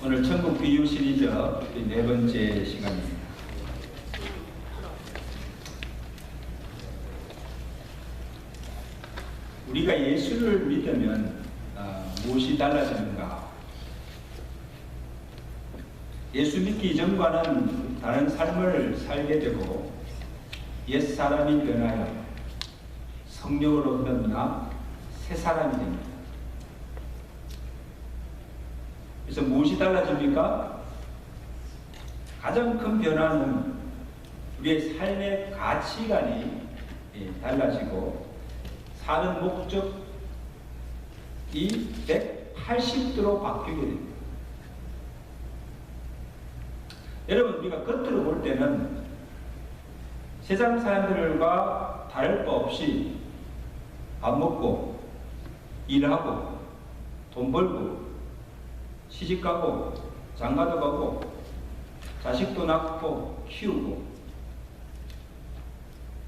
오늘 천국 비유 시리즈 네 번째 시간입니다. 우리가 예수를 믿으면 무엇이 달라지는가? 예수 믿기 전과는 다른 삶을 살게 되고 옛사람이 변하여 성령으로 변화 새 사람이 됩니다. 그래서 무엇이 달라집니까? 가장 큰 변화는 우리의 삶의 가치관이 달라지고 사는 목적이 180도로 바뀌게 됩니다. 여러분, 우리가 겉으로 볼 때는 세상 사람들과 다를 바 없이 밥 먹고 일하고 돈 벌고 시집가고 장가도 가고 자식도 낳고 키우고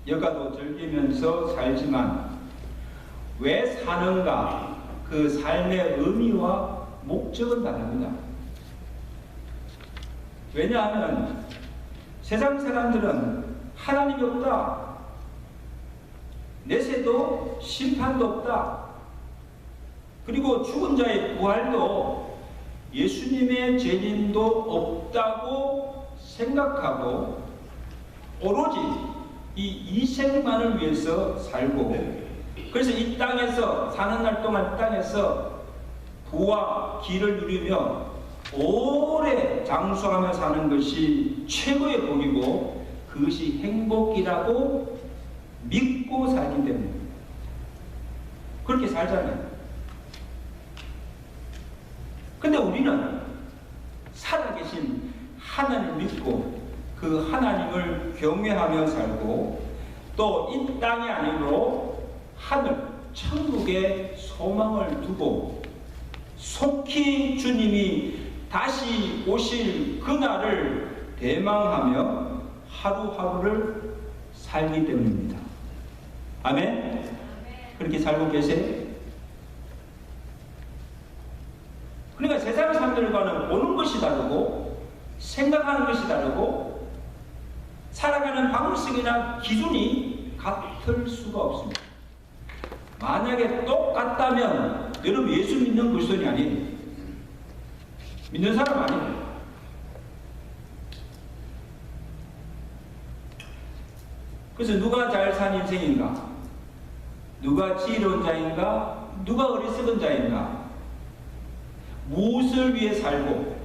여가도 즐기면서 살지만 왜 사는가? 그 삶의 의미와 목적은 다릅니다. 왜냐하면 세상 사람들은 하나님이 없다, 내세도 심판도 없다, 그리고 죽은 자의 부활도 예수님의 재림도 없다고 생각하고 오로지 이 이생만을 위해서 살고, 그래서 이 땅에서 사는 날 동안 땅에서 부와 기를 누리며 오래 장수하며 사는 것이 최고의 복이고 그것이 행복이라고 믿고 살기 때문입니다. 그렇게 살잖아요. 근데 우리는 살아계신 하나님을 믿고 그 하나님을 경외하며 살고 또 이 땅이 아니고 하늘, 천국에 소망을 두고 속히 주님이 다시 오실 그날을 대망하며 하루하루를 살기 때문입니다. 아멘? 그렇게 살고 계세요? 그러니까 세상 사람들과는 보는 것이 다르고 생각하는 것이 다르고 살아가는 방식이나 기준이 같을 수가 없습니다. 만약에 똑같다면 여러분 예수 믿는 그리스도인이 아니에요. 믿는 사람 아니에요. 그래서 누가 잘 산 인생인가? 누가 지혜로운 자인가? 누가 어리석은 자인가? 무엇을 위해 살고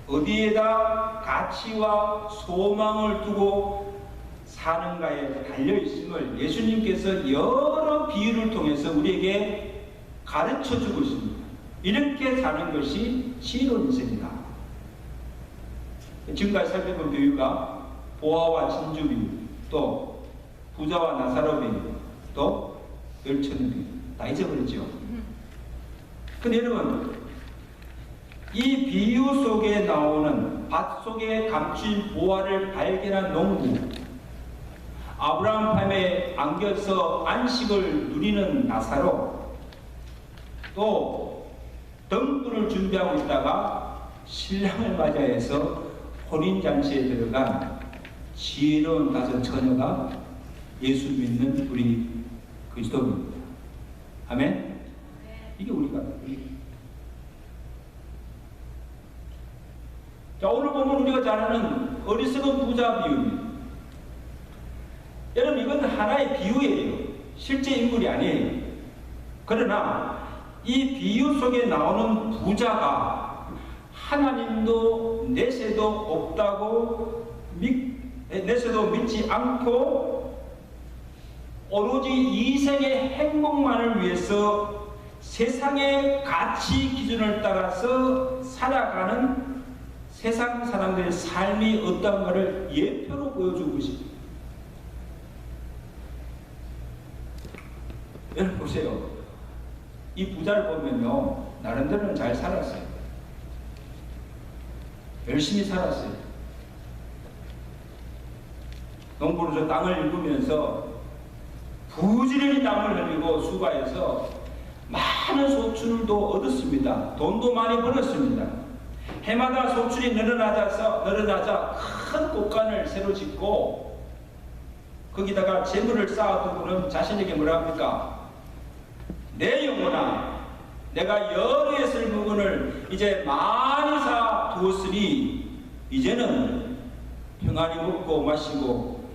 어디에다 가치와 소망을 두고 사는가에 달려있음을 예수님께서 여러 비유를 통해서 우리에게 가르쳐주고 있습니다. 이렇게 사는 것이 지혜로운 인생이다. 지금까지 살펴본 비유가 보아와 진주 비유, 또 부자와 나사로 비유, 또 열천 비유 다 잊어버렸죠. 근데 여러분, 이 비유 속에 나오는 밭 속에 감춘 보화를 발견한 농부, 아브라함 품에 안겨서 안식을 누리는 나사로, 또 등불을 준비하고 있다가 신랑을 맞이해서 혼인잔치에 들어간 지혜로운 다섯 처녀가 예수 믿는 우리 그리스도입니다. 아멘? 이게 우리가. 자, 오늘 보면 우리가 잘 아는 어리석은 부자 비유입니다. 여러분, 이건 하나의 비유예요. 실제 인물이 아니에요. 그러나 이 비유 속에 나오는 부자가 하나님도 내세도 없다고 내세도 믿지 않고 오로지 이생의 행복만을 위해서 세상의 가치 기준을 따라서 살아가는 세상 사람들의 삶이 어떤가를 예표로 보여주고 있습니다. 여러분 보세요. 이 부자를 보면요, 나름대로는 잘 살았어요. 열심히 살았어요. 농부로서 땅을 일구면서 부지런히 땀을 흘리고 수고해서 많은 많은 소출도 얻었습니다. 돈도 많이 벌었습니다. 해마다 소출이 늘어나자 큰 곳간을 새로 짓고 거기다가 재물을 쌓아두고는 자신에게 뭐라 합니까? 내 영혼아, 내가 여러 했을 물건을 이제 많이 쌓아두었으니 이제는 평안히 먹고 마시고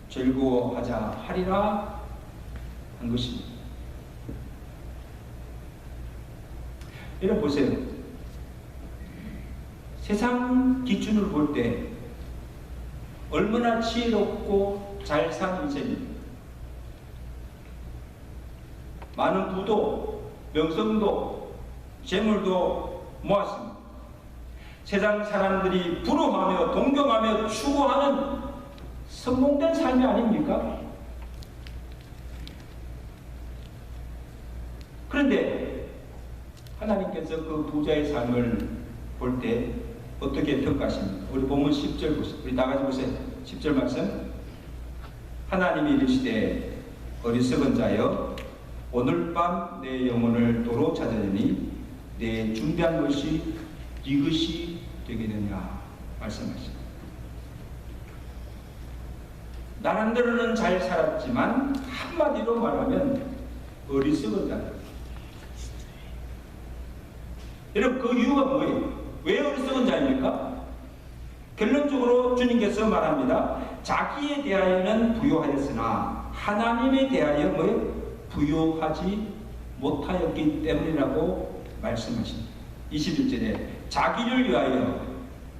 즐거워하자 하리라 한 것입니다. 여러분 보세요. 세상 기준으로 볼 때 얼마나 지혜롭고 잘 산 인생입니다. 많은 부도, 명성도, 재물도 모았습니다. 세상 사람들이 부러워하며 동경하며 추구하는 성공된 삶이 아닙니까? 그런데 하나님께서 그 부자의 삶을 볼 때 어떻게 평가하십니까? 우리 본문 10절 보세요. 우리 다 같이 보세요. 10절 말씀. 하나님이 이르시되 어리석은 자여 오늘 밤 내 영혼을 도로 찾으니 내 준비한 것이 이것이 되겠느냐 말씀하십니다. 나름대로는 잘 살았지만 한마디로 말하면 어리석은 자다. 여러분 그 이유가 뭐예요? 왜 어리석은 자입니까? 결론적으로 주님께서 말합니다. 자기에 대하여는 부요하였으나 하나님에 대하여 뭐예요? 부요하지 못하였기 때문이라고 말씀하십니다. 21절에 자기를 위하여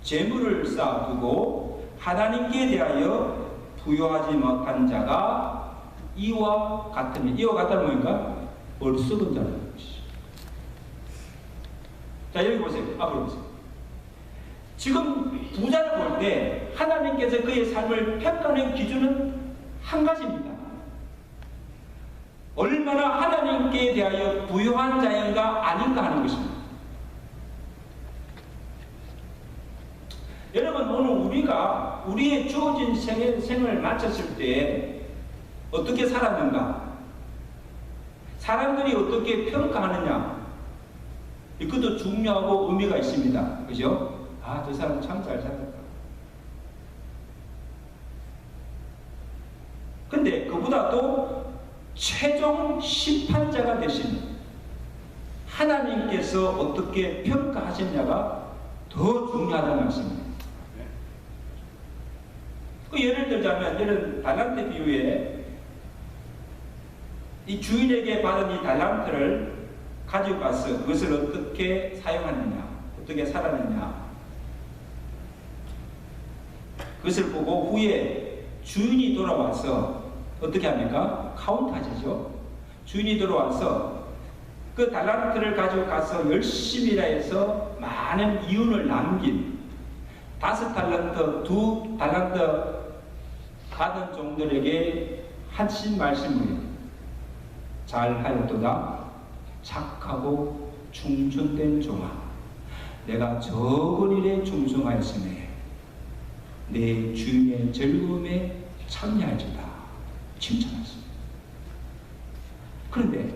재물을 쌓아두고 하나님께 대하여 부요하지 못한 자가 이와 같으니, 이와 같다는 뭐인가? 어리석은 자라는 것이죠. 자 여기 보세요. 앞으로 보세요. 지금 부자를 볼 때 하나님께서 그의 삶을 평가하는 기준은 한 가지입니다. 얼마나 하나님께 대하여 부요한 자인가 아닌가 하는 것입니다. 여러분 오늘 우리가 우리의 주어진 생을 마쳤을 때 어떻게 살았는가? 사람들이 어떻게 평가하느냐? 이것도 중요하고 의미가 있습니다. 그죠? 아, 저 사람 참 잘 살았다. 근데 그보다도 최종 심판자가 되신 하나님께서 어떻게 평가하셨냐가 더 중요하다는 말씀입니다. 그 예를 들자면 이런 달란트 비유에 이 주인에게 받은 이 달란트를 가지고 가서 그것을 어떻게 사용하느냐, 어떻게 살았느냐, 그것을 보고 후에 주인이 돌아와서 어떻게 합니까? 카운트하시죠. 주인이 돌아와서 그 달란트를 가지고 가서 열심히 일해서 많은 이윤을 남긴 5달란트, 2달란트 받은 종들에게 하신 말씀을 잘하였도다 착하고 충성된 종아, 내가 적은 일에 충성하였으며 내 주인의 즐거움에 참여할지다 칭찬하십니다. 그런데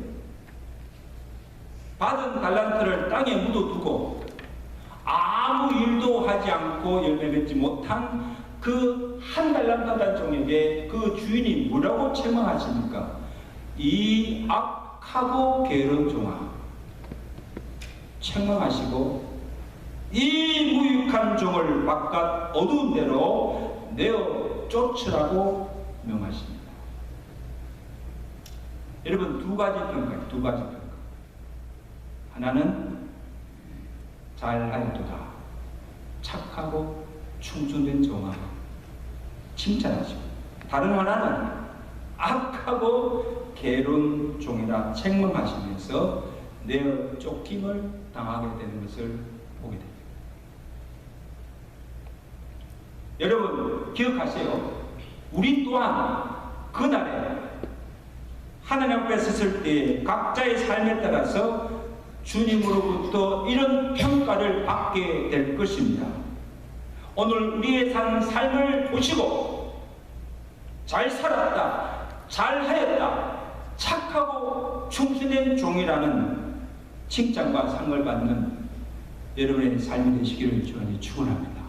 받은 달란트를 땅에 묻어두고 아무 일도 하지 않고 열매 맺지 못한 그 한 달란트 받은 종에게 그 주인이 뭐라고 책망하십니까? 이 악하고 게으른 종아, 책망하시고 이 무익한 종을 바깥 어두운 데로 내어 쫓으라고 명하십니다. 여러분 두 가지 평가예요. 두 가지 평가. 하나는 잘하였도다 착하고 충성된 종아 칭찬하시고, 다른 하나는 악하고 게으른 종이라 책망하시면서 내어 쫓김을 당하게 되는 것을 보게 됩니다. 여러분 기억하세요. 우리 또한 그날에 하나님 앞에 섰을 때 각자의 삶에 따라서 주님으로부터 이런 평가를 받게 될 것입니다. 오늘 우리의 산 삶을 보시고 잘 살았다, 잘 하였다, 착하고 충실된 종이라는 칭찬과 상을 받는 여러분의 삶이 되시기를 주님 축원합니다.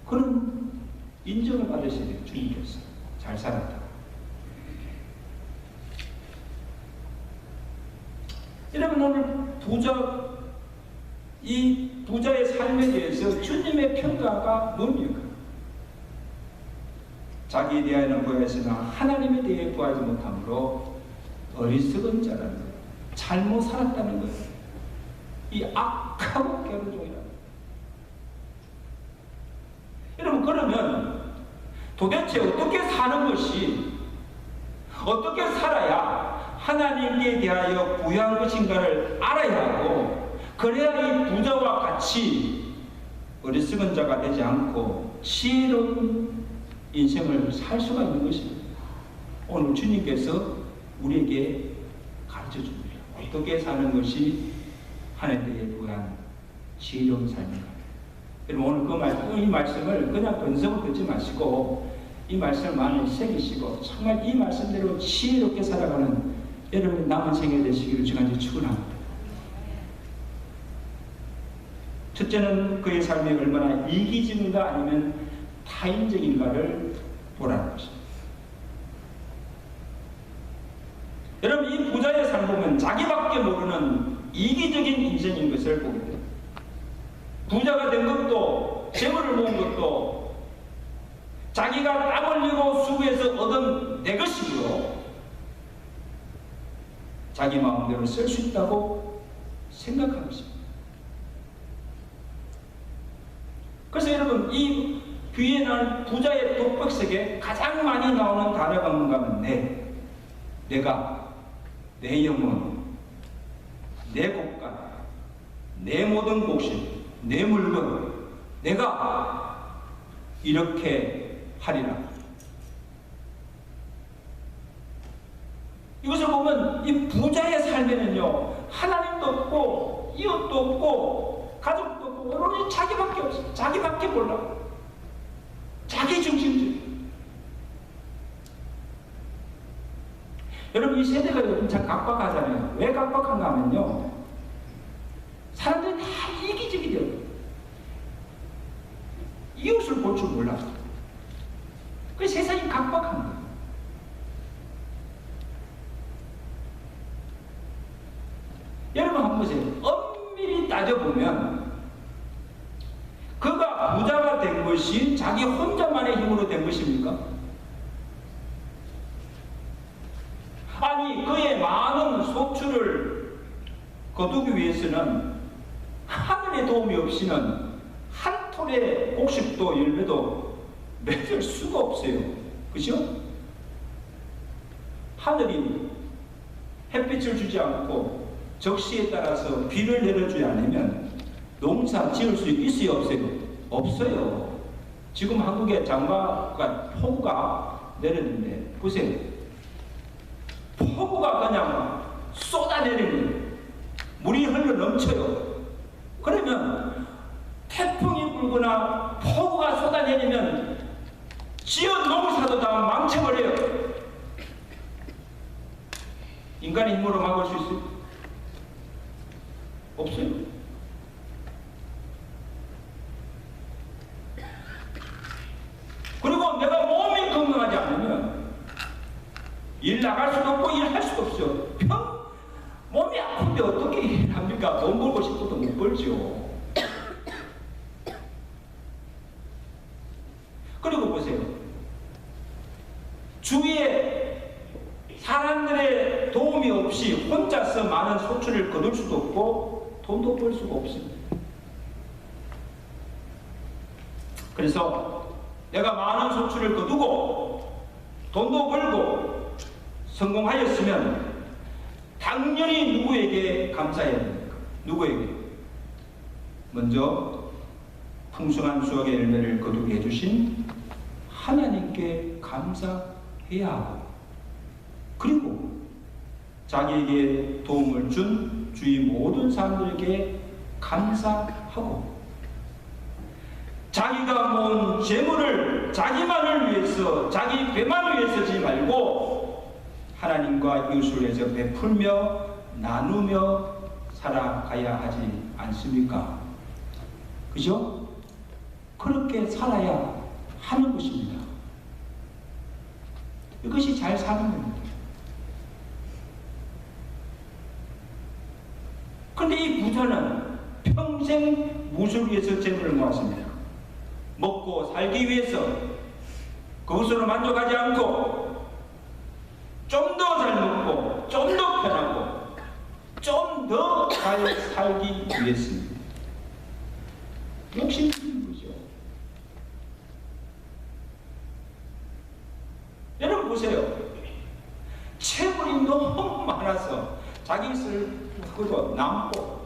그런 인정을 받으셔야 돼요. 주님께서 잘 살았다. 여러분 오늘 이 부자의 삶에 대해서 주님의 평가가 뭡니까? 자기에 대하여는 구하였으나 하나님에 대해 구하지 못함으로 어리석은 자라는 거예요. 잘못 살았다는 거예요. 이 악하고 게으른 종이라는 거예요. 여러분 그러면 도대체 어떻게 사는 것이, 어떻게 살아야 하나님께 대하여 부유한 것인가를 알아야 하고, 그래야 이 부자와 같이 어리석은 자가 되지 않고 지혜로운 인생을 살 수가 있는 것입니다. 오늘 주님께서 우리에게 가르쳐 줍니다. 어떻게 사는 것이 하나님께 부유한 지혜로운 삶인가. 여러분 오늘 이 말씀을 그냥 번성을 듣지 마시고 이 말씀을 많이 새기시고 정말 이 말씀대로 지혜롭게 살아가는 여러분의 남은 생애 되시기를 주간지 축원합니다. 첫째는 그의 삶이 얼마나 이기적인가 아니면 타인적인가를 보라는 것입니다. 여러분 이 부자의 삶 보면 자기밖에 모르는 이기적인 인생인 것을 보게 됩니다. 부자가 된 것도 재물을 모은 것도 자기가 땀 흘리고 수고해서 얻은 내 것이므로 자기 마음대로 쓸 수 있다고 생각하는 것입니다. 그래서 여러분 이 귀에는 부자의 독백색에 가장 많이 나오는 단어가 뭔가 하면 내가, 내 영혼, 내 곳간, 내 모든 곡식, 내 물건, 내가 이렇게 하리라. 이것을 보면 이 부자의 삶에는요 하나님도 없고 이웃도 없고 가족도 없고 오로지 자기밖에 없어. 자기밖에 몰라. 자기 중심주의. 여러분 이 세대가 요즘 참 각박하잖아요. 왜 각박한가 하면요 사람들이 다 이기적이 되어요. 이웃을 볼 줄 몰라. 그 세상이 각박한 거예요. 여러분 한번 보세요. 엄밀히 따져보면 그가 부자가 된 것이 자기 혼자만의 힘으로 된 것입니까? 아니 그의 많은 소출을 거두기 위해서는 하늘의 도움이 없이는 한 톨의 곡식도 열매도 맺을 수가 없어요. 그죠? 하늘이 햇빛을 주지 않고 적시에 따라서 비를 내려주지 않으면 농사 지을 수 있어요? 없어요? 없어요. 지금 한국에 폭우가 내렸는데 보세요. 폭우가 그냥 쏟아내리는 거예요. 물이 흘러 넘쳐요. 그러면 태풍이 불거나 폭우가 쏟아내리면 지은 농사도 다 망쳐버려요. 인간의 힘으로 막을 수 있어요? 없어요. 그리고 내가 몸이 건강하지 않으면 일 나갈 수도 없고 일할 수도 없어요. 몸이 아픈데 어떻게 일합니까? 돈 벌고 싶어도 못 벌죠. 그리고 보세요. 주위에 사람들의 도움이 없이 혼자서 많은 소출을 거둘 수도 없고 돈도 벌 수가 없습니다. 그래서 내가 많은 소출을 거두고 돈도 벌고 성공하였으면 당연히 누구에게 감사해야 됩니까? 누구에게? 먼저 풍성한 수확의 열매를 거두게 해주신 하나님께 감사해야 하고, 그리고 자기에게 도움을 준 주위 모든 사람들에게 감사하고, 자기가 모은 재물을 자기만을 위해서, 자기 배만을 위해서 쓰지 말고 하나님과 이웃을 위해서 베풀며 나누며 살아가야 하지 않습니까? 그죠? 그렇게 살아야 하는 것입니다. 이것이 잘 사는 겁니다. 그런데 이 부자는 평생 무엇을 위해서 재물을 모았습니다. 먹고 살기 위해서. 그것으로 만족하지 않고 좀 더 잘 먹고 좀 더 편하고 좀 더 잘 살기 위해서입니다. 욕심이 있는 거죠. 여러분 보세요. 채물이 너무 많아서 자기 쓸 것도 남고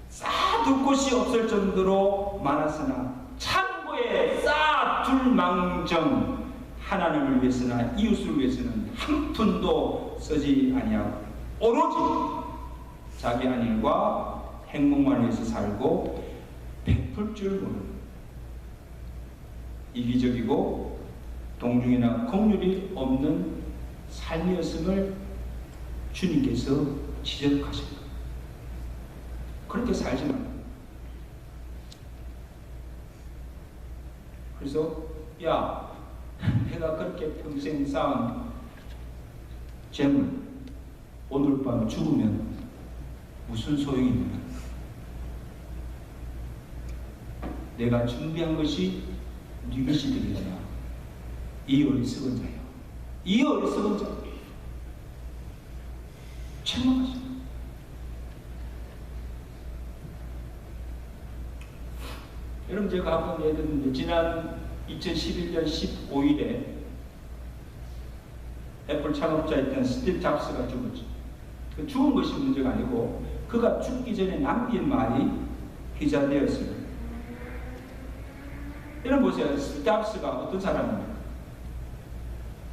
쌓아둘 곳이 없을 정도로 많았으나 창고에 쌓아둘 망정 하나님을 위해서나 이웃을 위해서는 한 푼도 쓰지 아니하고 오로지 자기 안일과 행복만 위해서 살고 베풀 줄 모르는 이기적이고 동중이나 긍휼이 없는 삶이었음을 주님께서 지적하십니다. 그렇게 살지 말고. 그래서 야, 내가 그렇게 평생 쌓은 재물 오늘 밤 죽으면 무슨 소용이 있느냐? 내가 준비한 것이 네 것이 되겠냐? 이 어리석은 자요. 이 어리석은 자. 책망하십니다. 여러분 제가 한번 예를 들면 지난 2011년 15일에 애플 창업자였던 스티브 잡스가 죽었죠. 그 죽은 것이 문제가 아니고 그가 죽기 전에 남긴 말이 기자되었습니다. 여러분 보세요. 스티브 잡스가 어떤 사람입니까?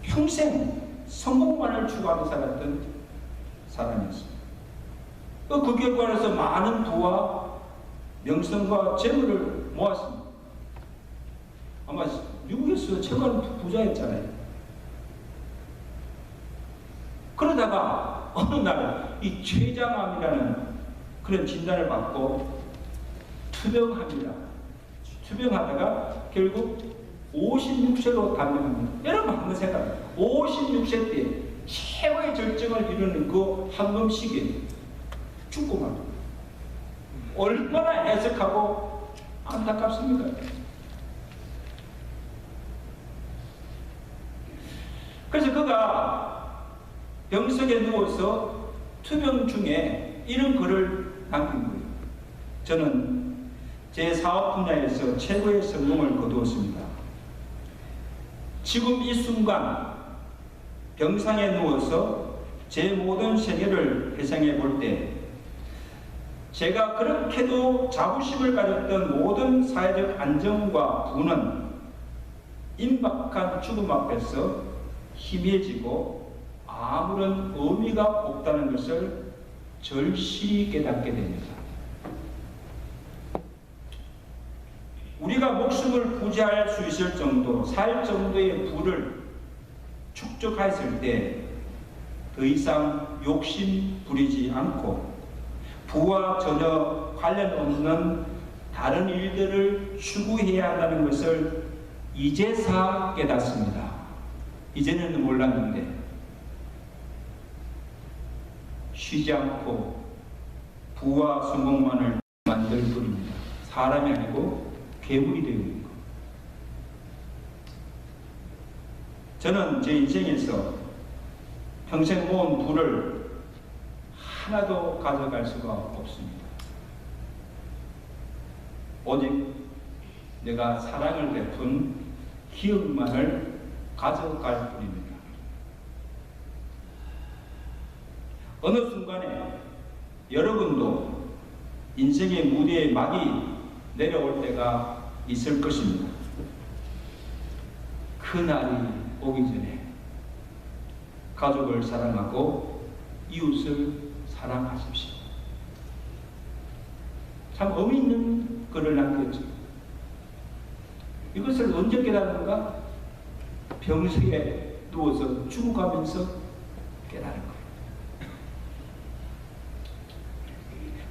평생 성공만을 추구하며 살았던 사람이었습니다. 그 결과로서 많은 부와 명성과 재물을 모았습니다. 아마 미국에서 최고의 부자였잖아요. 그러다가 어느 날 이 췌장암이라는 그런 진단을 받고 투병하다가 결국 56세로 단명합니다. 여러분 한번 생각해요. 56세 때 최고의 절정을 이루는 그 황금 시기에 죽고 맙니다. 얼마나 해석하고 안타깝습니까? 그래서 그가 병석에 누워서 투병 중에 이런 글을 남긴 거예요. 저는 제 사업 분야에서 최고의 성공을 거두었습니다. 지금 이 순간 병상에 누워서 제 모든 세계를 회상해 볼 때 제가 그렇게도 자부심을 가졌던 모든 사회적 안정과 부는 임박한 죽음 앞에서 희미해지고 아무런 의미가 없다는 것을 절실히 깨닫게 됩니다. 우리가 목숨을 부지할 수 있을 정도, 살 정도의 부를 축적했을 때 더 이상 욕심 부리지 않고 부와 전혀 관련 없는 다른 일들을 추구해야 한다는 것을 이제서 깨닫습니다. 이제는 몰랐는데 쉬지 않고 부와 성공만을 만들 뿐입니다. 사람이 아니고 괴물이 되어 있는 것. 저는 제 인생에서 평생 모은 부를 하나도 가져갈 수가 없습니다. 오직 내가 사랑을 베푼 기억만을 가져갈 뿐입니다. 어느 순간에 여러분도 인생의 무대에 막이 내려올 때가 있을 것입니다. 그 날이 오기 전에 가족을 사랑하고 이웃을 사랑하십시오. 참 의미 있는 글을 남겼죠. 이것을 언제 깨닫는가? 병석에 누워서 죽어가면서 깨달은 거예요.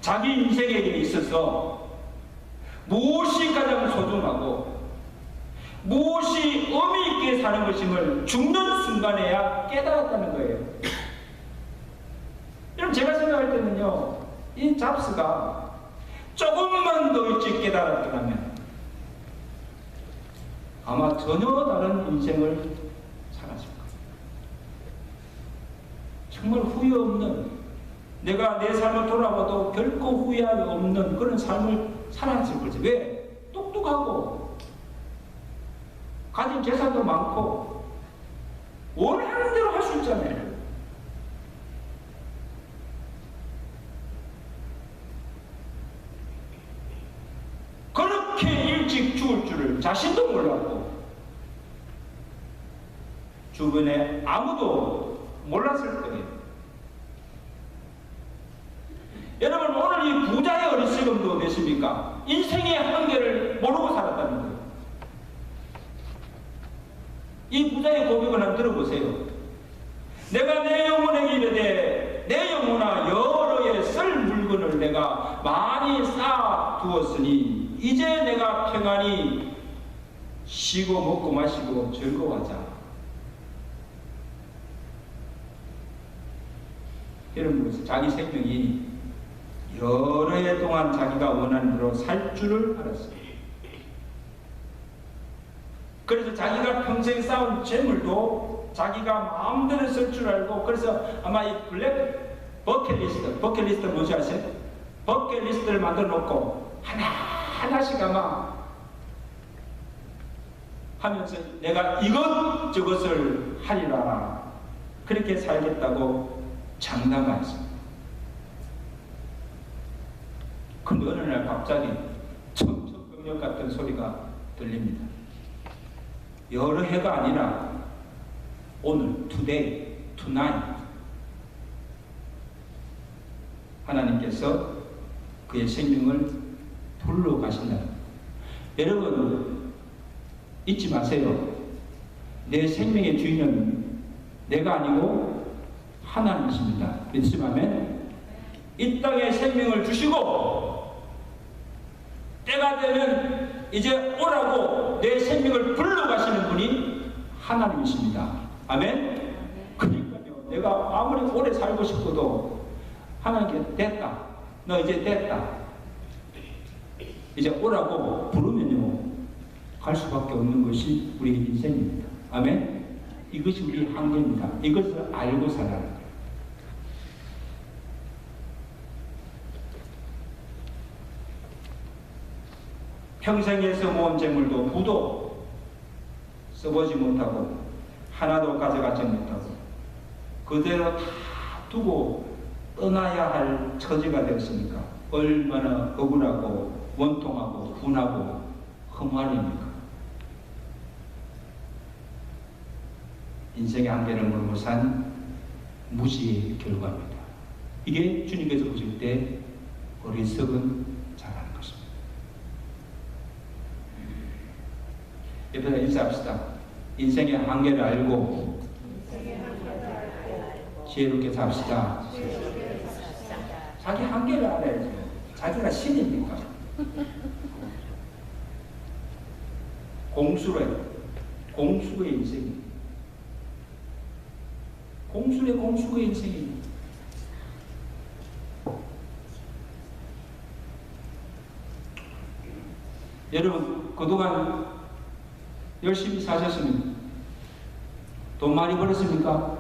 자기 인생에 있어서 무엇이 가장 소중하고 무엇이 의미 있게 사는 것임을 죽는 순간에야 깨달았다는 거예요. 여러분, 제가 생각할 때는요, 이 잡스가 조금만 더 일찍 깨달았더라면 아마 전혀 다른 인생을 살았을 거예요. 정말 후회 없는, 내가 내 삶을 돌아봐도 결코 후회할 없는 그런 삶을 살았을 거지. 왜? 똑똑하고 가진 재산도 많고 원하는 대로 할 수 있잖아요. 그렇게 일찍 죽을 줄을 자신도 몰랐고 주변에 아무도 몰랐을 거예요. 여러분, 오늘 이 부자의 어리석음도 몇입니까? 인생의 한계를 모르고 살았다는 거예요. 이 부자의 고백을 한번 들어보세요. 내가 내 영혼에게 이르되 내 영혼아 여러에 쓸 물건을 내가 많이 쌓아 두었으니 이제 내가 평안히 쉬고 먹고 마시고 즐거워하자. 여러분, 자기 생명이 여러 해 동안 자기가 원하는 대로 살 줄을 알았어요. 그래서 자기가 평생 쌓은 재물도 자기가 마음대로 쓸 줄 알고, 그래서 아마 이 블랙 버킷리스트 뭔지 아세요? 버킷리스트를 만들어 놓고 하나하나씩 아마 하면서 내가 이것저것을 하리라 그렇게 살겠다고 장담하였습니다. 근데 어느 날 갑자기 청천벽력 같은 소리가 들립니다. 여러 해가 아니라 오늘, today, tonight 하나님께서 그의 생명을 돌로 가신다. 여러분, 잊지 마세요. 내 생명의 주인은 내가 아니고 하나님이십니다. 믿으시면 이 땅에 생명을 주시고 때가 되면 이제 오라고 내 생명을 불러가시는 분이 하나님이십니다. 아멘? 그러니까요, 내가 아무리 오래 살고 싶어도 하나님께 됐다, 너 이제 됐다, 이제 오라고 부르면요 갈 수밖에 없는 것이 우리 인생입니다. 아멘? 이것이 우리 한계입니다. 이것을 알고 살아야 돼요. 평생에서 모은 재물도 부도 써보지 못하고 하나도 가져가지 못하고 그대로 다 두고 떠나야 할 처지가 되었으니까 얼마나 억울하고 원통하고 분하고 험한입니까? 인생의 한계를 모르고 산 무지의 결과입니다. 이게 주님께서 보실 때 어리석은 자라는 것입니다. 옆에서 인사합시다. 인생의 한계를 알고 지혜롭게 삽시다. 자기 한계를 알아야죠. 자기가 신입니까? 공수의 인생입니다. 공수의 인생입니다. 여러분, 그동안 열심히 사셨습니까? 돈 많이 벌었습니까?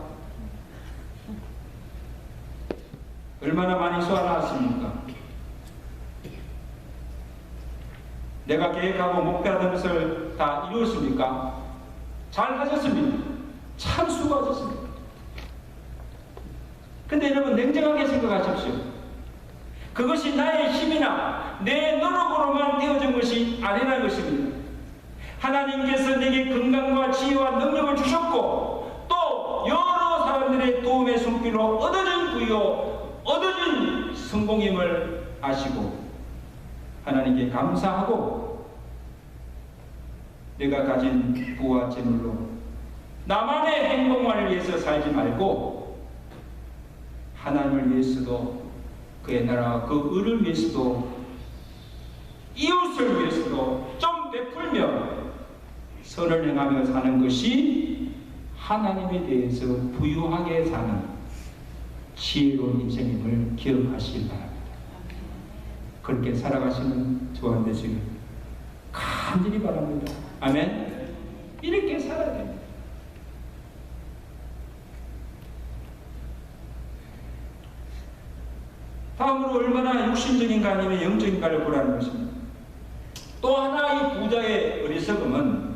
얼마나 많이 쏘아놨습니까? 내가 계획하고 목표하던 것을 다 이루었습니까? 잘 하셨습니까? 참 수고하셨습니다. 근데 여러분, 냉정하게 생각하십시오. 그것이 나의 힘이나 내 노력으로만 되어진 것이 아니라는 것입니다. 하나님께서 내게 건강과 지혜와 능력을 주셨고 또 여러 사람들의 도움의 손길로 얻어진 부여, 얻어진 성공임을 아시고 하나님께 감사하고 내가 가진 부와 재물로 나만의 행복만을 위해서 살지 말고 하나님을 위해서도, 그의 나라와 그 의를 위해서도, 이웃을 위해서도 좀 베풀며 선을 행하며 사는 것이 하나님에 대해서 부유하게 사는 지혜로운 인생임을 기억하시기 바랍니다. 그렇게 살아가시는 저와 되시길 간절히 바랍니다. 아멘. 이렇게 살아야 됩니다. 다음으로 얼마나 육신적인가 아니면 영적인가를 보라는 것입니다. 또 하나 이 부자의 어리석음은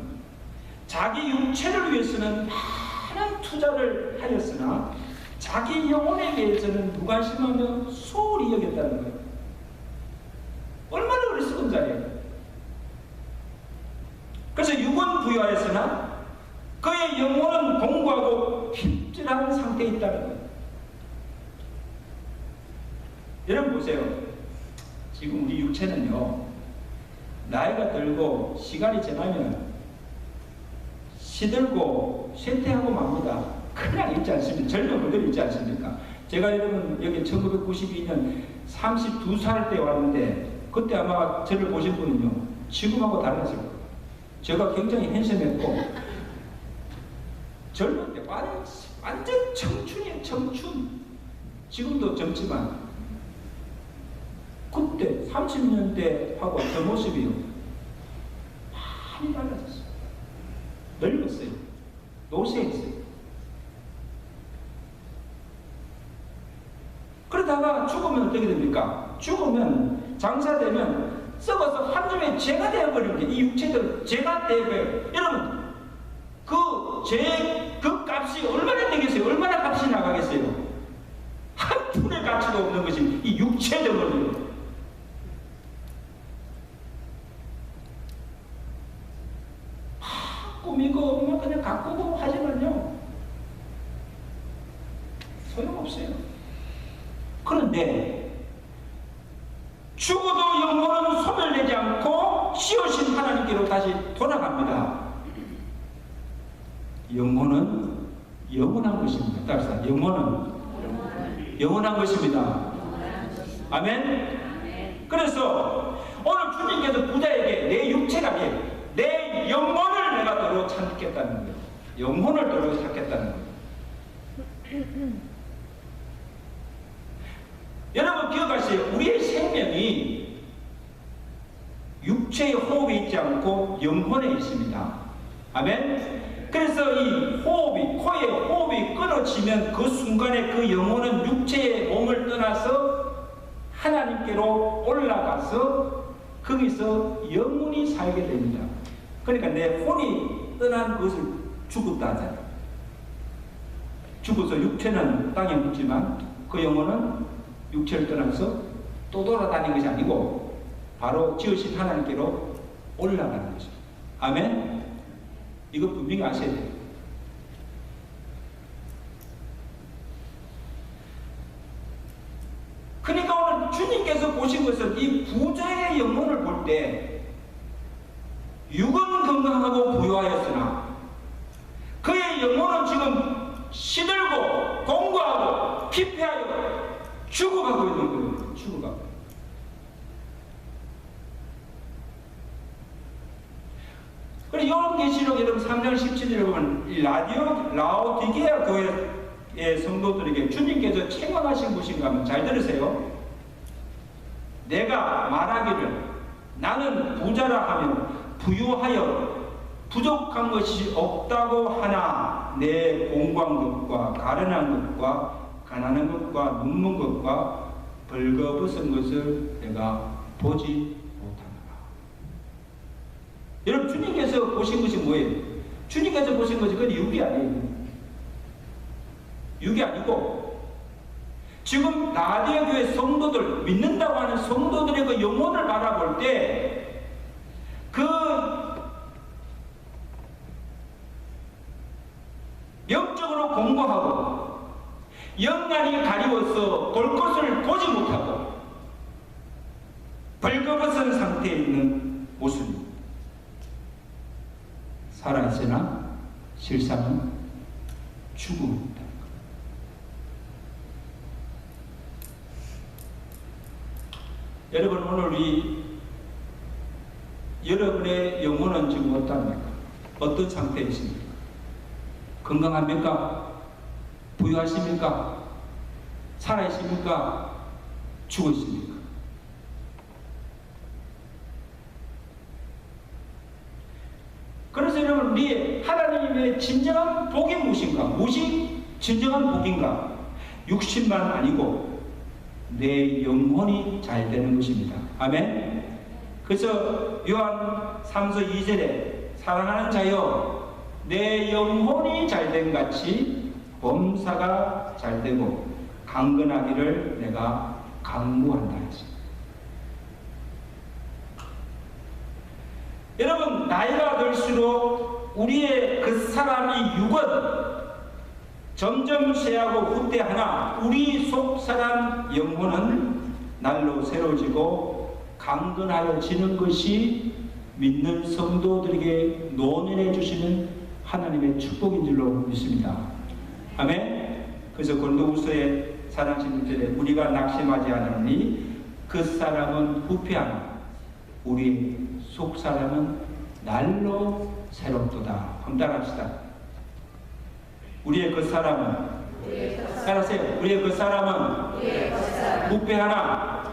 자기 육체를 위해서는 많은 투자를 하였으나 자기 영혼에 대해서는 무관심하며 소홀히 여겼다는 거예요. 얼마나 어리석은 자리예요. 그래서 육은 부유하였으나 그의 영혼은 공고하고 핍절한 상태에 있다는 거예요. 여러분 보세요. 지금 우리 육체는요, 나이가 들고 시간이 지나면 시들고 쇠퇴하고 맙니다. 그냥 있지 않습니까? 젊은 분들이 있지 않습니까? 제가 여러분 여기 1992년 32살 때 왔는데 그때 아마 저를 보신 분은요, 지금하고 달랐을 거예요. 제가 굉장히 핸섬했고 젊을 때 완전 청춘이에요. 청춘. 지금도 젊지만 그때 30년대 하고 저 모습이요, 많이 달라졌어요. 늙었어요. 노쇠했어요. 그러다가 죽으면 어떻게 됩니까? 죽으면 장사되면 썩어서 한 줌에 죄가 되어버리는 게 이 육체들 죄가 되어버려요. 여러분 그 값이 얼마나 되겠어요? 얼마나 값이 나가겠어요? 한 푼의 가치도 없는 것이 이 육체들은요. 꾸미고 그냥 가꾸고 하지만요, 소용없어요. 그런데 죽어도 영혼은 소멸되지 않고 씌우신 하나님께로 다시 돌아갑니다. 영혼은 영원한 것입니다. 따라서 영혼은 영원한 것입니다. 아멘. 그래서 오늘 주님께서 부자에게 내 육체가 아니에요, 내 영혼을 내가 너로 찾겠다는 거예요. 영혼을 너로 찾겠다는 거예요. 여러분 기억하세요. 우리의 생명이 육체의 호흡에 있지 않고 영혼에 있습니다. 아멘. 그래서 이 호흡이, 코의 호흡이 끊어지면 그 순간에 그 영혼은 육체의 몸을 떠나서 하나님께로 올라가서 거기서 영원히 살게 됩니다. 그러니까 내 혼이 떠난 것을 죽었다 하잖아요. 죽어서 육체는 땅에 묻지만 그 영혼은 육체를 떠나서 또 돌아다니는 것이 아니고 바로 지으신 하나님께로 올라가는 것입니다. 아멘. 이거 분명히 아셔야 돼요. 그러니까 오늘 주님께서 보신 것은 이 부자의 영혼을 볼 때 육은 건강하고 부유하였으나 그의 영혼은 지금 시들고 공고하고 피폐하여 죽어가고 있는 거예요. 죽어가고. 그리고 요한계시록 여러분 3장 17절에 보면 라오디게아 교회의 성도들에게 주님께서 책망하신 것인가 하면 잘 들으세요. 내가 말하기를 나는 부자라 하면 부유하여 부족한 것이 없다고 하나 내 공고한 것과 가련한 것과 가난한 것과 눈먼 것과 벌거벗은 것을 내가 보지 못하노라. 여러분 주님께서 보신 것이 뭐예요? 주님께서 보신 것이 그건 육이 아니에요. 육이 아니고 지금 라디오 교회 성도들, 믿는다고 하는 성도들의 그 영혼을 바라볼 때 그 영적으로 공고하고 영안이 가리워서 볼 것을 보지 못하고 벌거벗은 상태에 있는 모습입니다. 살아있으나 실상은 죽음이 있다는 것. 여러분, 오늘 여러분의 영혼은 지금 어떠합니까? 어떤 상태에 있습니까? 건강합니까? 부유하십니까? 살아있습니까? 죽어 있습니까? 그래서 여러분, 우리 하나님의 진정한 복이 무엇인가? 무엇이 진정한 복인가? 육신만 아니고 내 영혼이 잘 되는 것입니다. 아멘. 그래서 요한 3서 2절에 사랑하는 자여 내 영혼이 잘된 같이 범사가 잘되고 강건하기를 내가 강구한다 했습니다. 여러분, 나이가 들수록 우리의 그 사람이 육은 점점 쇠하고 후퇴하나 우리 속 사람 영혼은 날로 새로워지고 강건하여지는 것이 믿는 성도들에게 노년해 주시는 하나님의 축복인 줄로 믿습니다. 아멘. 그래서 고린도후서의 4장 16절에 우리가 낙심하지 않으니 그 사람은 후패하나 우리 속 사람은 날로 새롭도다. 한번 따라합시다. 우리의 그 사람은 따라하세요. 우리의 그 사람은 후패하나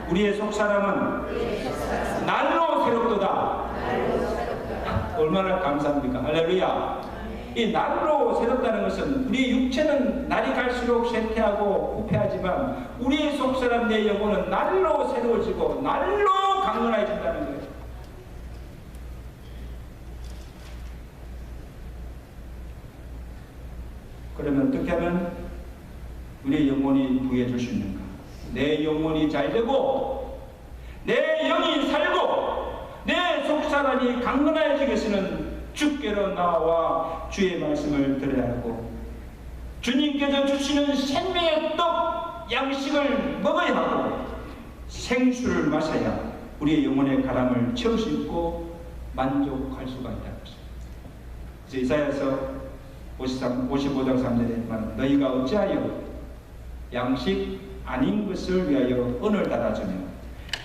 우리의 속 사람은 날로 새롭도다. 얼마나 감사합니까? 할렐루야. 이 날로 새롭다는 것은 우리의 육체는 날이 갈수록 쇠퇴하고 후패하지만 우리의 속 사람 내 영혼은 날로 새로워지고 날로 강건해진다는 거예요. 그러면 어떻게 하면 우리의 영혼이 부해질 수 있는가? 내 영혼이 잘 되고 내 영이 살고 내 속사람이 강건해지기 위해서는 주께로 나와 주의 말씀을 들어야 하고 주님께서 주시는 생명의 떡 양식을 먹어야 하고 생수를 마셔야 우리의 영혼의 가람을 채울 수 있고 만족할 수가 있다는 것입니다. 그래서 이사야서 55장 3절에 말합니다. 너희가 어찌하여 양식 아닌 것을 위하여 은을 달아주며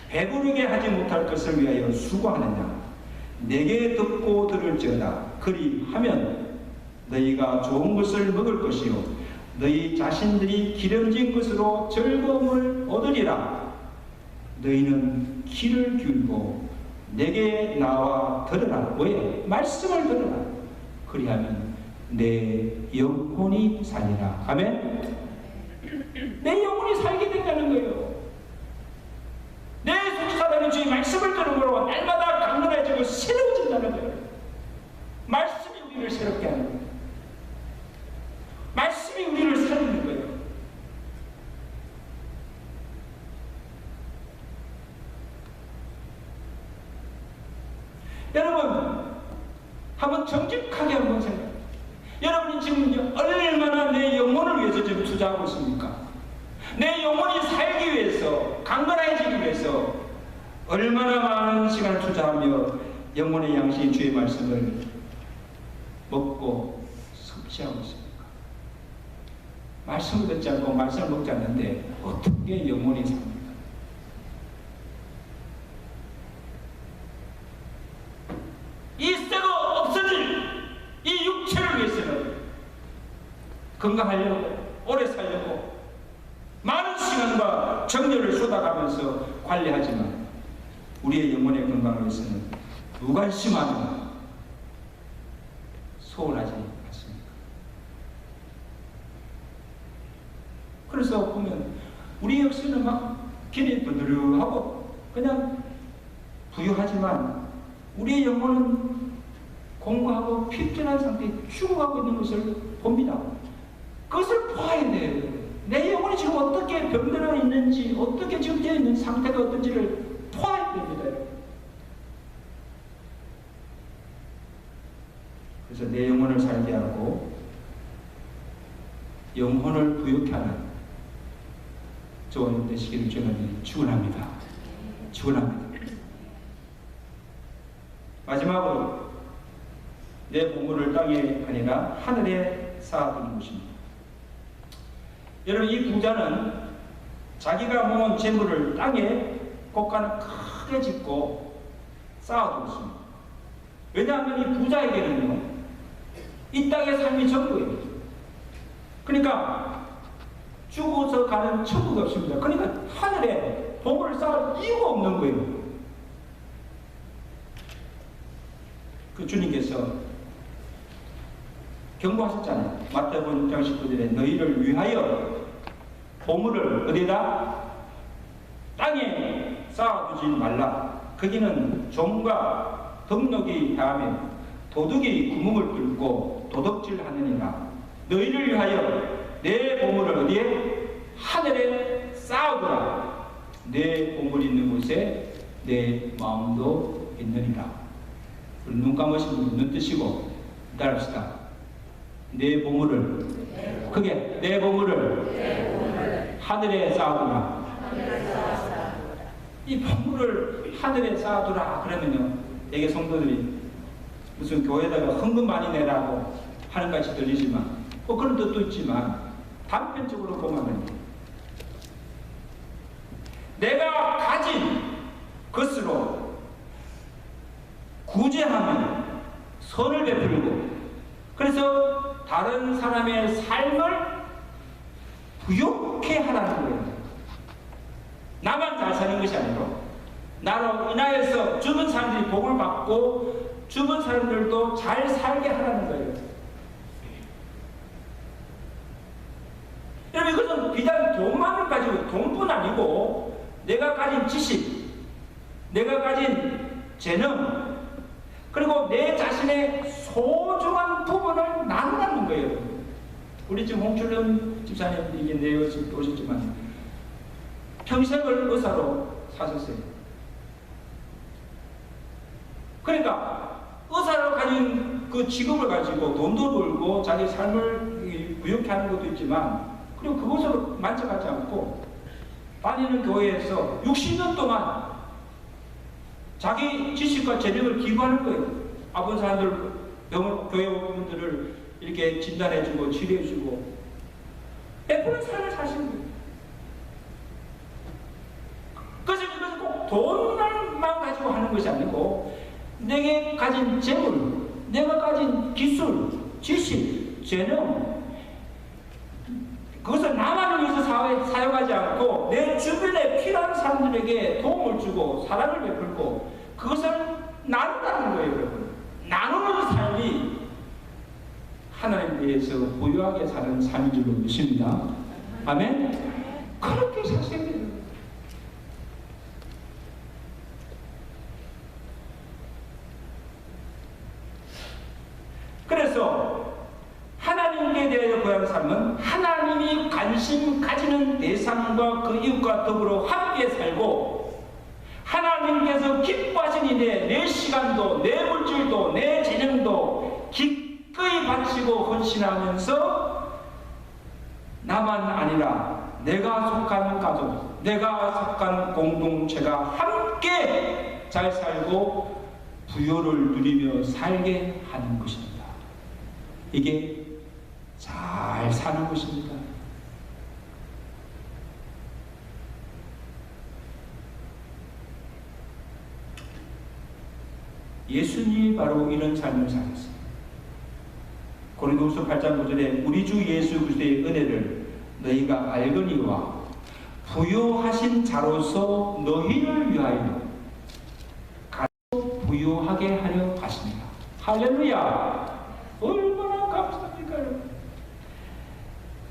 배부르게 하지 못할 것을 위하여 수고하느냐. 내게 듣고 들을지어다. 그리하면 너희가 좋은 것을 먹을 것이요 너희 자신들이 기름진 것으로 즐거움을 얻으리라. 너희는 귀를 기울이고 내게 나와 들으라. 왜? 말씀을 들으라. 그리하면 내 영혼이 살리라. 아멘. 내 영혼이 살게 된다는 거예요. 내 속사람이 주의 말씀을 들음으로 날마다 강건해지고 새로워진다는 거예요. 말씀이 우리를 새롭게 하는 거예요. 말씀이 우리를 살리는 거예요. 여러분, 한번 정직하게 한번 생각해요. 여러분이 지금 얼마나 내 영혼을 위해서 지금 투자하고 있습니까? 내 영혼이 살기 위해서, 강건해지기 위해서 얼마나 많은 시간을 투자하며 영혼의 양식인 주의 말씀을 먹고 섭취하고 있습니까? 말씀을 듣지 않고 말씀을 먹지 않는데 어떻게 영혼이 삽니까? 이 썩어 없어질 이 육체를 위해서는 건강하려고 오래 살려고 많은 시간과 정열을 쏟아가면서 관리하지만 우리의 영혼의 건강을 위해서는 무관심하면 소홀하지 않습니까? 그래서 보면 우리 역시는 막 길이 부드러하고 그냥 부유하지만 우리의 영혼은 공고하고 피폐한 상태에 죽어가고 있는 것을 봅니다. 그것을 보아야 돼요. 내 영혼이 지금 어떻게 병들어 있는지, 어떻게 지금 되어 있는 상태가 어떤지를 보아야 됩니다. 그래서 내 영혼을 살게 하고 영혼을 부유케 하는 좋은 되시기를 주님 축원합니다. 축원합니다. 마지막으로 내 보물을 땅에 아니라 하늘에 쌓아두는 것입니다. 여러분, 이 부자는 자기가 모은 재물을 땅에 곳간을 크게 짓고 쌓아두었습니다. 왜냐하면 이 부자에게는요, 이 땅의 삶이 전부예요. 그러니까 죽어서 가는 천국이 없습니다. 그러니까 하늘에 보물을 쌓을 이유가 없는 거예요. 그 주님께서 경고하셨잖아요. 마태복음 6장 19절에 너희를 위하여 보물을 어디다? 땅에 쌓아두지 말라. 거기는 종과 덕록이 행하며 도둑이 구멍을 뚫고 도둑질하느니라. 너희를 위하여 내 보물을 어디에? 하늘에 쌓아두라. 내 보물 있는 곳에 내 마음도 있느니라. 눈 감으시고 눈 뜨시고 따라합시다. 내 보물을, 그게 내 보물을 하늘에 쌓아두라. 이 보물을 하늘에 쌓아두라 그러면요, 대개 성도들이 무슨 교회에다가 헌금 많이 내라고 하는 같이 들리지만 그런 뜻도 있지만 단편적으로 보면은 내가 가진 것으로 구제하면 선을 베풀고, 그래서 다른 사람의 삶을 부욕해 하라는 거예요. 나만 잘 사는 것이 아니고 나로 인하여서 주변 사람들이 복을 받고 주변 사람들도 잘 살게 하라는 거예요. 여러분, 이것은 비단 돈만을 가지고, 돈뿐 아니고 내가 가진 지식, 내가 가진 재능, 그리고 내 자신의 소중한 부분을 나누라는 거예요. 우리 지금 홍철름 집사님 이게 내가 지금 오셨지만 평생을 의사로 사셨어요. 그러니까 의사로 가진 그 직업을 가지고 돈도 벌고 자기 삶을 부욕해 하는 것도 있지만, 그리고 그것으로 만족하지 않고 다니는 교회에서 60년 동안 자기 지식과 재능을 기부하는 거예요. 아픈 사람들, 교회분들을 이렇게 진단해주고 치료해주고 베푸는 삶을 사시는 거예요. 그래서 이것은 꼭 돈만 가지고 하는 것이 아니고 내게 가진 재물, 내가 가진 기술, 지식, 재능, 그것을 나만을 위해서 사용하지 않고 내 주변에 필요한 사람들에게 도움을 주고 사랑을 베풀고 그것을 나눈다는 거예요, 여러분. 나누는 삶이 하나님 위해서 부유하게 사는 삶인 줄로 믿습니다. 아멘? 그렇게 사셔야 돼요. 그래서 하나님께 대하여 구하는 삶은 하나님이 관심 가지는 대상과 그 이웃과 더불어 함께 살고, 하나님께서 기뻐하시니 내 시간도 내 물질도 내 재능도 기꺼이 바치고 헌신하면서 나만 아니라 내가 속한 가족, 내가 속한 공동체가 함께 잘 살고 부요를 누리며 살게 하는 것입니다. 이게 잘 사는 것입니다. 예수님이 바로 이런 삶을 사셨어요. 고린도후서 8장 9절에 우리 주 예수 그리스도의 은혜를 너희가 알거니와 부요하신 자로서 너희를 위하여 가서 부요하게 하려 하십니다. 할렐루야! 얼마나 감사합니까, 여러분?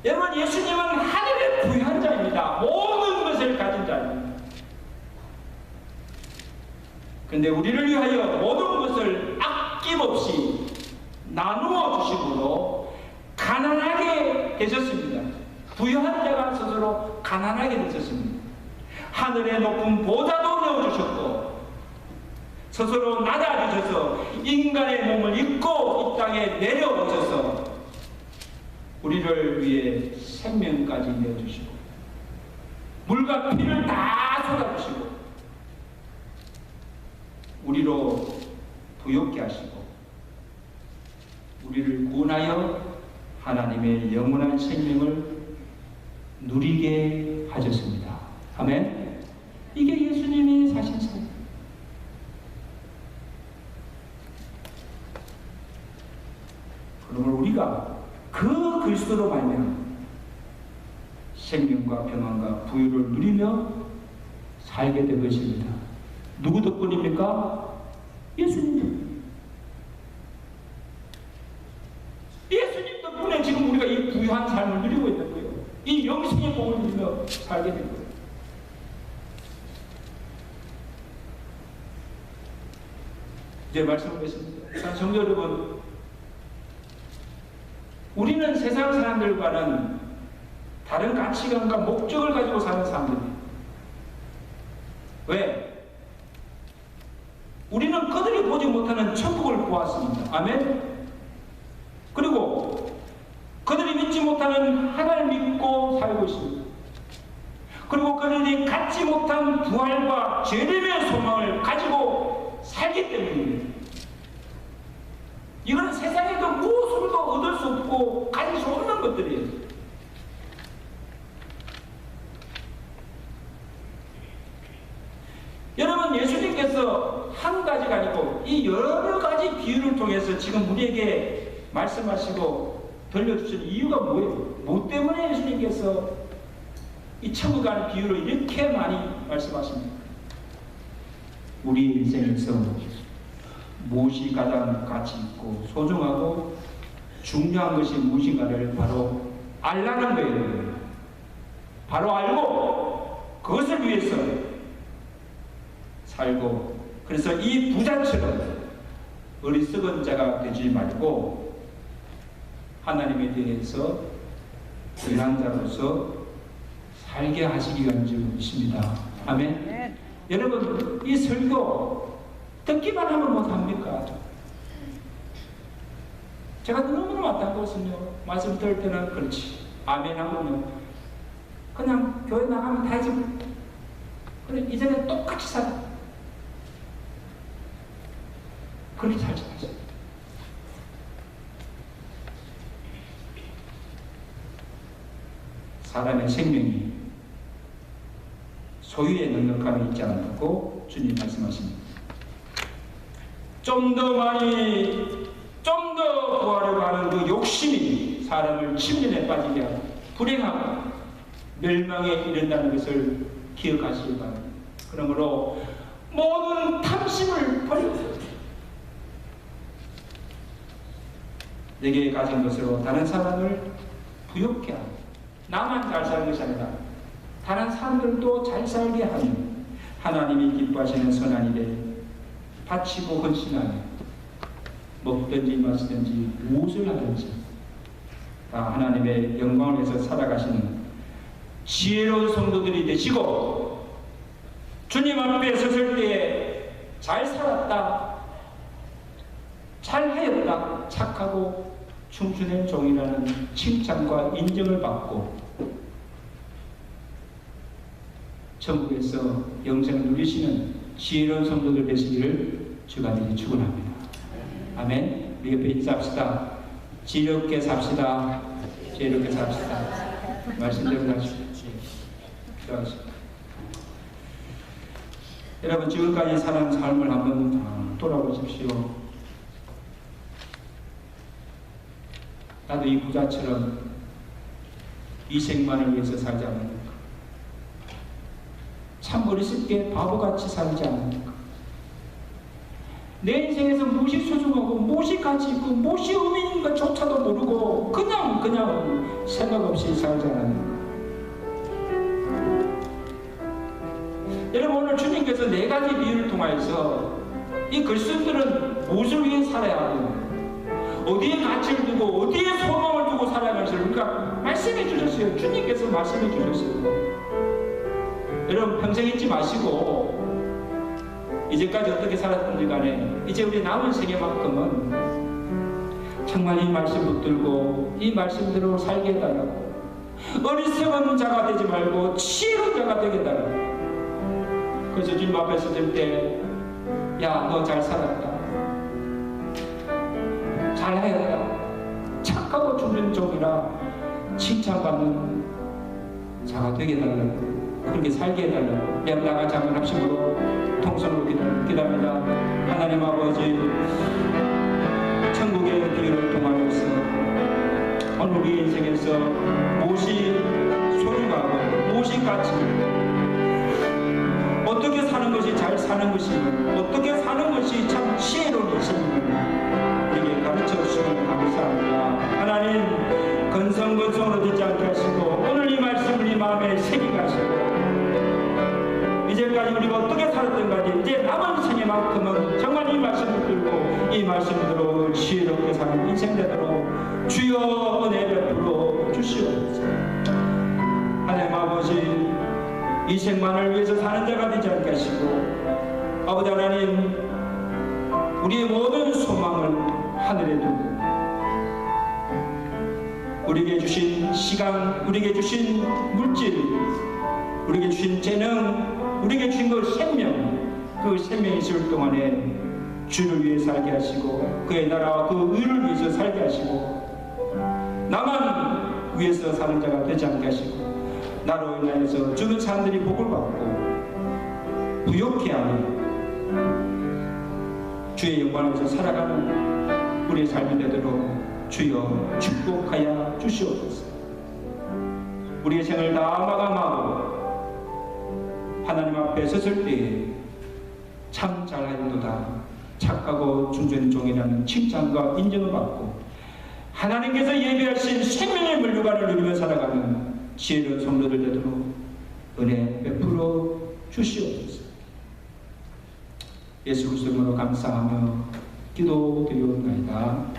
여러분, 예수님은 하늘의 부유한 자입니다. 모든 것을 가진 자입니다. 그런데 우리를 위하여 모든 것을 아낌없이 나누어 주심으로 가난하게 되셨습니다. 부유한 자가 스스로 가난하게 되셨습니다. 하늘의 높은 보좌도 내어주셨고 스스로 낮아지셔서 인간의 몸을 입고 이 땅에 내려오셔서 우리를 위해 생명까지 내어주시고 물과 피를 다 쏟아주시고 우리로 부욕케 하시고 우리를 구원하여 하나님의 영원한 생명을 누리게 하셨습니다. 아멘. 이게 예수님이 사신 삶. 그러므로 우리가 그 그리스도로 말미암아 생명과 평안과 부유를 누리며 살게 될 것입니다. 누구 덕분입니까? 예수님. 예수님 덕분에 지금 우리가 이 부유한 삶을 누리고 있는 거예요. 이 영생의 복을 누리며 살게 된 거예요. 이제 말씀드리겠습니다. 성도 여러분, 우리는 세상 사람들과는 다른 가치관과 목적을 가지고 사는 사람들이에요. 왜? 우리는 그들이 보지 못하는 천국을 보았습니다. 아멘? 그리고 그들이 믿지 못하는 하나님을 믿고 살고 있습니다. 그리고 그들이 갖지 못한 부활과 재림의 소망을 가지고 살기 때문입니다. 이거는 세상에도 무엇으로도 얻을 수 없고 가질 수 없는 것들이에요. 여러분, 예수님께서 한 가지가 아니고 이 여러 가지 비유를 통해서 지금 우리에게 말씀하시고 들려주신 이유가 뭐예요? 뭐 때문에 예수님께서 이 천국 가는 비유를 이렇게 많이 말씀하십니까? 우리 인생에서 무엇이 가장 가치 있고 소중하고 중요한 것이 무엇인가를 바로 알라는 거예요. 바로 알고 그것을 위해서 살고, 그래서 이 부자처럼 어리석은 자가 되지 말고 하나님에 대해서 귀한 자로서 살게 하시기 위한 줄 믿습니다. 아멘. 네. 여러분, 이 설교 듣기만 하면 못합니까? 제가 너무너무 마땅하거든요. 말씀 들을 때는 그렇지, 아멘 하면요, 그냥 교회 나가면 다 해지. 그래, 이전에 똑같이 살아. 그렇게 살지 마세요. 사람의 생명이 소유에 넉넉함이 있지 않다고 주님 말씀하십니다. 좀 더 많이, 좀 더 구하려고 하는 그 욕심이 사람을 침륜에 빠지게 하고 불행하고 멸망에 이른다는 것을 기억하시기 바랍니다. 그러므로 모든 탐심을 버리고 내게 가진 것으로 다른 사람을 부욕케 하고, 나만 잘 사는 것이 아니라 다른 사람들도 잘 살게 하는 하나님이 기뻐하시는 선한 일에 바치고 헌신하며 먹든지 마시든지 무엇을 하든지 다 하나님의 영광을 위해서 살아가시는 지혜로운 성도들이 되시고, 주님 앞에 섰을 때에 잘 살았다, 잘하였다, 착하고 충실한 종이라는 칭찬과 인정을 받고 천국에서 영생을 누리시는 지혜로운 성도들 되시기를 주가 미리 축원합니다. 아멘. 우리 옆에 인사합시다. 지혜롭게 삽시다. 지혜롭게 삽시다. 말씀대로 하십시오. 기도하십시오. 여러분, 지금까지 살아온 삶을 한번 돌아보십시오. 나도 이 부자처럼 이 생만을 위해서 살지 않습니까? 참 어리석게 바보같이 살지 않습니까? 내 인생에서 무엇이 소중하고 무엇이 가치 있고 무엇이 의미 있는 것조차도 모르고 그냥 생각 없이 살지 않습니까? 여러분, 오늘 주님께서 네 가지 비유를 통하여서 이 그리스도인들은 무엇을 위해 살아야 하고 어디에 가치를 두고 어디에 소망을 두고 살아야 할지 우리가 말씀해 주셨어요. 주님께서 말씀해 주셨어요. 여러분, 평생 잊지 마시고 이제까지 어떻게 살았든지 간에 이제 우리 남은 생애만큼은 정말 이 말씀 붙들고 이 말씀대로 살게 해달라고, 어리석은 자가 되지 말고 지혜로운 자가 되게 해달라고. 그래서 주님 앞에 섰을 때, 야, 너 잘 살았다, 잘하였다, 착하고 충분 종이라 칭찬받는 자가 되게 해달라고, 그렇게 살게 해달라고 나가 작은 합심으로 통성으로 기도합니다. 하나님 아버지, 천국의 길을 통하여서 오늘 우리 인생에서 무엇이 소중하고 무엇이 가치, 어떻게 사는 것이 잘 사는 것이고 어떻게 사는 것이 참 지혜로운 것인가 우리에게 가르쳐 주시면 감사합니다. 하나님, 건성건성으로 듣지 않게 하시고 오늘 이 말씀을 이 마음에 새기게 하시고 이제까지 우리가 어떻게 살았던가지 이제 남은 생애만큼은 정말 이 말씀을 들고 이 말씀대로 지혜롭게 사는 인생 되도록 주여 은혜 베풀어 주시옵소서. 하나님 아버지, 이 생만을 위해서 사는 자가 되지 않게 하시고 아버지 하나님, 우리의 모든 소망을 하늘에 두고 우리에게 주신 시간, 우리에게 주신 물질, 우리에게 주신 재능, 우리에게 주신 그 생명이 있을 동안에 주를 위해 살게 하시고 그의 나라와 그 의를 위해서 살게 하시고 나만 위해서 사는 자가 되지 않게 하시고 나로 인하여서 주변 사람들이 복을 받고 부욕해 하는 주의 영광을 위해서 살아가는 우리의 삶이 되도록 주여 축복하여 주시옵소서. 우리의 생을 다 마감하고 하나님 앞에 섰을 때에 참 잘하였도다, 착하고 준전한 종이라는 칭찬과 인정을 받고 하나님께서 예비하신 생명의 물류관을 누리며 살아가는 지혜로운 성도들 되도록 은혜 베풀어 주시옵소서. 예수 그리스도 이름으로 감사하며 기도드리옵나이다.